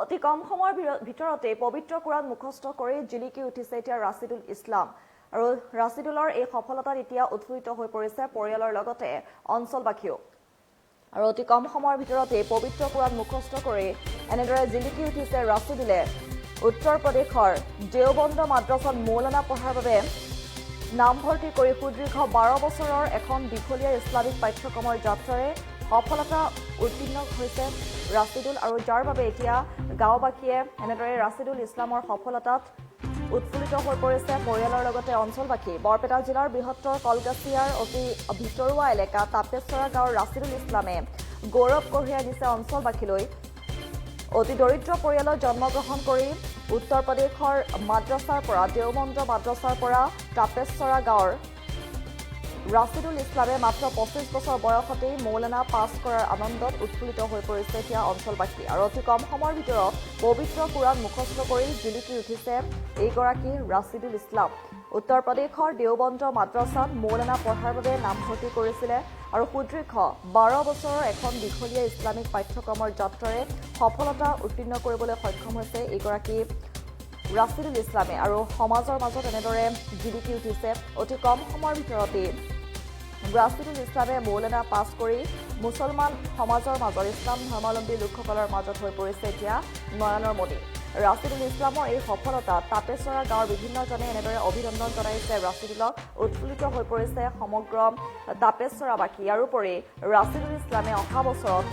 অতি কম সময়ৰ ভিতৰতে পবিত্ৰ কোৰাণ মুখস্থ কৰি জিলিকি উঠিছে এতিয়া ৰাছিদুল ইছলাম আৰু ৰাছিদুলৰ এই সফলতাত এতিয়া উৎফুল্লিত হৈ পৰিছে পৰিয়ালৰ লগতে অঞ্চলবাসীও আৰু অতি কম সময়ৰ ভিতৰতে পবিত্ৰ কোৰাণ মুখস্থ কৰি এনেদৰে জিলিকি উঠিছে ৰাছিদুলে উত্তৰ প্ৰদেশৰ দেওবন্দ মাদ্ৰাসাত মৌলানা পঢ়াৰ বাবে নামভৰ্তি কৰি সুদীৰ্ঘ 12 বছৰৰ এখন দীঘলীয়া ইছলামিক পাঠ্যক্ৰমৰ যাত্ৰাৰে সফলতা উত্তীৰ্ণ হৈছে ৰাছিদুল আৰু যাৰ বাবে এতিয়া গাঁওবাসীয়ে এনেদৰে ৰাছিদুল ইছলামৰ সফলতাত উৎফুল্লিত হৈ পৰিছে পৰিয়ালৰ লগতে অঞ্চলবাসী বৰপেটা জিলাৰ বৃহত্তৰ কলগাছিয়াৰ অতি ভিতৰুৱা এলেকা তাপেশ্বৰা গাঁৱৰ ৰাছিদুল ইছলামে গৌৰৱ কঢ়িয়াই দিছে অঞ্চলবাসীলৈ অতি দৰিদ্ৰ পৰিয়ালত জন্মগ্ৰহণ কৰি উত্তৰ প্ৰদেশৰ মাদ্ৰাছাৰ পৰা দেওবন্দ মাদ্ৰাছাৰ পৰা তাপেশ্বৰা গাঁৱৰ ৰাছিদুল ইছলামে মাত্ৰ 25 বছৰ বয়সতেই মৌলানা পাছ কৰাৰ আনন্দত উৎফুল্লিত হৈ পৰিছে এতিয়া অঞ্চলবাসী আৰু অতি কম সময়ৰ ভিতৰত পবিত্ৰ কোৰাণ মুখস্থ কৰি জিলিকি উঠিছে এইগৰাকী ৰাছিদুল ইছলাম উত্তৰ প্ৰদেশৰ দেওবন্দ মাদ্ৰাছাত মৌলানা পঢ়াৰ বাবে নামভৰ্তি কৰিছিলে আৰু সুদীৰ্ঘ 12 বছৰৰ এখন দীঘলীয়া ইছলামিক পাঠ্যক্ৰমৰ যাত্ৰাৰে সফলতা উত্তীৰ্ণ কৰিবলৈ সক্ষম হৈছে এইগৰাকী ৰাছিদুল ইছলামে আৰু সমাজৰ মাজত এনেদৰে জিলিকি উঠিছে অতি কম সময়ৰ ভিতৰতেই ৰাছিদুল ইছলামে মৌলানা পাছ কৰি মুছলমান সমাজৰ মাজত ইছলাম ধৰ্মাৱলম্বী লোকসকলৰ মাজত হৈ পৰিছে এতিয়া নয়নৰ মণি ৰাছিদুল ইছলামৰ এই সফলতাত তাপেশ্বৰা গাঁৱৰ বিভিন্নজনে এনেদৰে অভিনন্দন জনাইছে ৰাছিদুলক উৎফুল্লিত হৈ পৰিছে সমগ্ৰ তাপেশ্বৰাবাসী ইয়াৰোপৰি ৰাছিদুল ইছলামে অহা বছৰত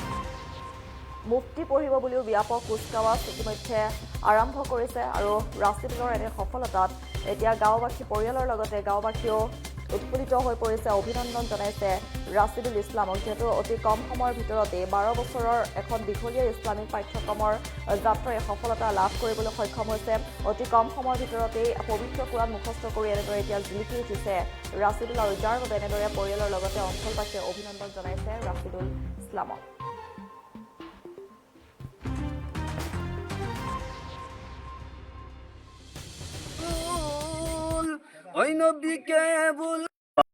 মুফতি পঢ়িব বুলিও ব্যাপক কুচকাৱাজ ইতিমধ্যে আৰম্ভ কৰিছে আৰু ৰাছিদুলৰ এনে সফলতাত এতিয়া গাঁওবাসী পৰিয়ালৰ লগতে গাঁওবাসীও উৎফুল্লিত হৈ পৰিছে অভিনন্দন জনাইছে ৰাছিদুল ইছলামক যিহেতু অতি কম সময়ৰ ভিতৰতে 12 বছৰৰ এখন দীঘলীয়া ইছলামিক পাঠ্যক্ৰমৰ যাত্ৰাৰে সফলতা লাভ কৰিবলৈ সক্ষম হৈছে অতি কম সময়ৰ ভিতৰতেই পবিত্ৰ কোৰাণ মুখস্থ কৰি এনেদৰে এতিয়া জিলিকি উঠিছে ৰাছিদুল আৰু যাৰ বাবে এনেদৰে পৰিয়ালৰ লগতে অঞ্চলবাসীয়ে অভিনন্দন জনাইছে ৰাছিদুল ইছলামক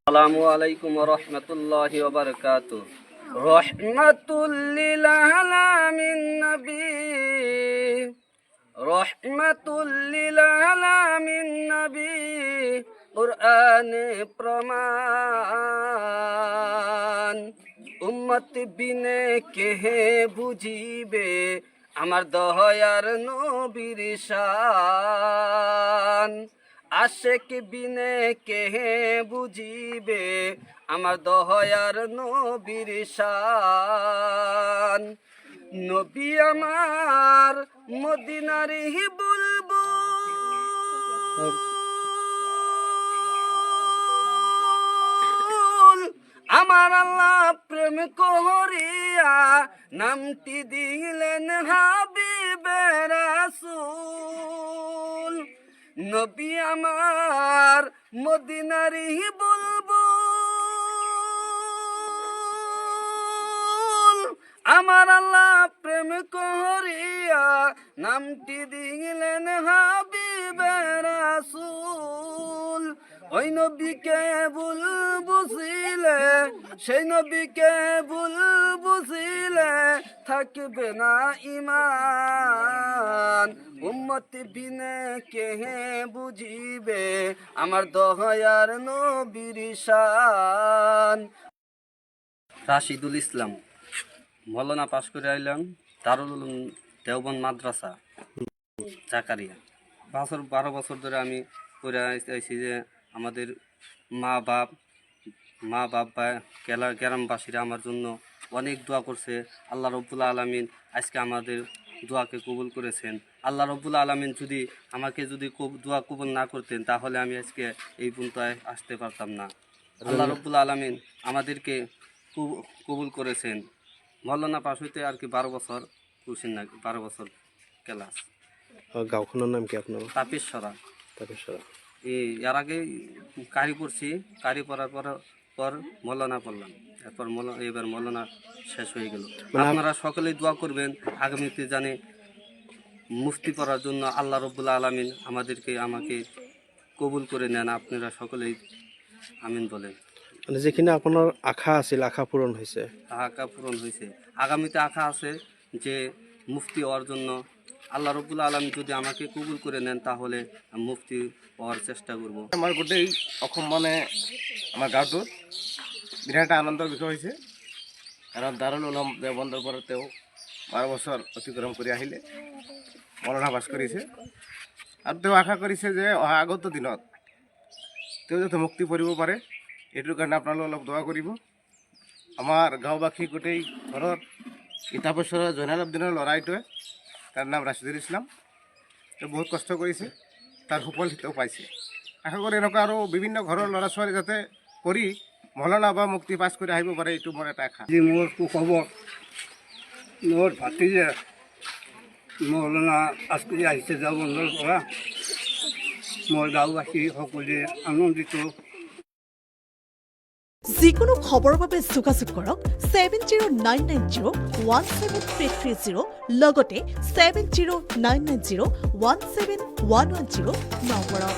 আসসালামু আলাইকুম ওয়া রাহমাতুল্লাহি ওয়া বারাকাতুহু রাহমাতুল লিল আলামিন নবী রাহমাতুল লিল আলামিন নবী কুরআনে প্রমাণ উম্মত বিনে কেহে বুঝিবে আমার দয়ার নবীর শান আশেক বিনে কেহে বুঝিবে আমার দয়ার নবীর শান নবী আমার মদিনার বুলবুল আমার আল্লাহ প্রেম করিয়া নামটি দিলেন হাবিবে রাসূল নবী আমার মদিনার বুলবুল আমার আল্লাহ প্রেম করিয়া নামটি দিলেন হাবিবে রাসূল ওই নবীকে ভুল বুঝিলে সেই নবীকে ভুল বুঝিলে থাকবে না ঈমান উম্মত বিনে কেহে বুঝিবে আমার দয়ার নবীর শান রাশিদুল ইসলাম মৌলানা পাশ করে আইলাম দারুল উলুম দেওবন্দ মাদ্রাসা জাকারিয়া 12 বছর ধরে আমি করে আইছি যে আমাদের মা বাপ বা গ্রামবাসীরা আমার জন্য অনেক দোয়া করছে আল্লাহ রব্বুল আলামিন আজকে আমাদের দোয়াকে কবুল করেছেন আল্লাহ রব্বুল আলামিন যদি আমাকে দোয়া কবুল না করতেন তাহলে আমি আজকে এই পর্যন্ত আসতে পারতাম না আল্লাহ রব্বুল আলামিন আমাদেরকে কবুল করেছেন মৌলানা পাশ হইতে আর কি 12 বছর কুশিন না 12 বছর ক্লাস গাঁওখনৰ নাম কি আপনার তাপেশ্বরা এর আগে কারি পড়ছি কারি পড়ার পর মৌলানা পড়লাম এরপর এবার মৌলানা শেষ হয়ে গেল আপনারা সকলেই দোয়া করবেন আগামীতে জানে মুফতি পড়ার জন্য আল্লাহ রব্বুল আলামিন আমাকে কবুল করে নেন আপনারা সকলেই আমিন বলেন মানে যেখানে আপনার আশা আছিল আশা পূরণ হয়েছে আশা পূরণ হয়েছে আগামীতে আশা আছে যে মুফতি হওয়ার জন্য আল্লাহ রব্বুল আলামিন যদি আমাকে কবুল করে নেন তাহলে আমি মুক্তি পাওয়ার চেষ্টা করব। আমার গোটেই অসম মানে আমাৰ গাঁৱটোত বিৰাট এটা আনন্দৰ বিষয় হৈছে কাৰণ দাৰুল উলুম দেওবন্দৰ পৰা তেওঁ 12 বছৰ অতিক্ৰম কৰি আহিলে মৰণা পাছ কৰিছে আৰু তেওঁ আশা কৰিছে যে অহা আগত দিনত তেওঁ যাতে মুক্তি পৰিব পাৰে এইটোৰ কাৰণে আপোনালোকে অলপ দোৱা কৰিব। আমাৰ গাঁওবাসী গোটেই ঘৰৰ কিতাপেশ্বৰৰ জৈনাল আব্দিনৰ ল'ৰাইটোৱে তাৰ নাম ৰাছিদুল ইছলাম তেওঁ বহুত কষ্ট কৰিছে তাৰ সুফল তেওঁ পাইছে। আশা কৰি এনেকুৱা আৰু বিভিন্ন ঘৰৰ ল'ৰা ছোৱালী যাতে কৰি মৌলানা বা মুক্তি পাছ কৰি আহিব পাৰে এইটো মোৰ এটা আশা। আজি মোৰ সুখবৰ মোৰ ভাতিজা মৌলানা পাছ কৰি আহিছে দেওবন্দৰ পৰা। মোৰ গাঁওবাসী সকলোৱে আনন্দিত। যিকোনো খবৰৰ বাবে যোগাযোগ কৰক 7099017330 লগতে 7099017110 নম্বৰত।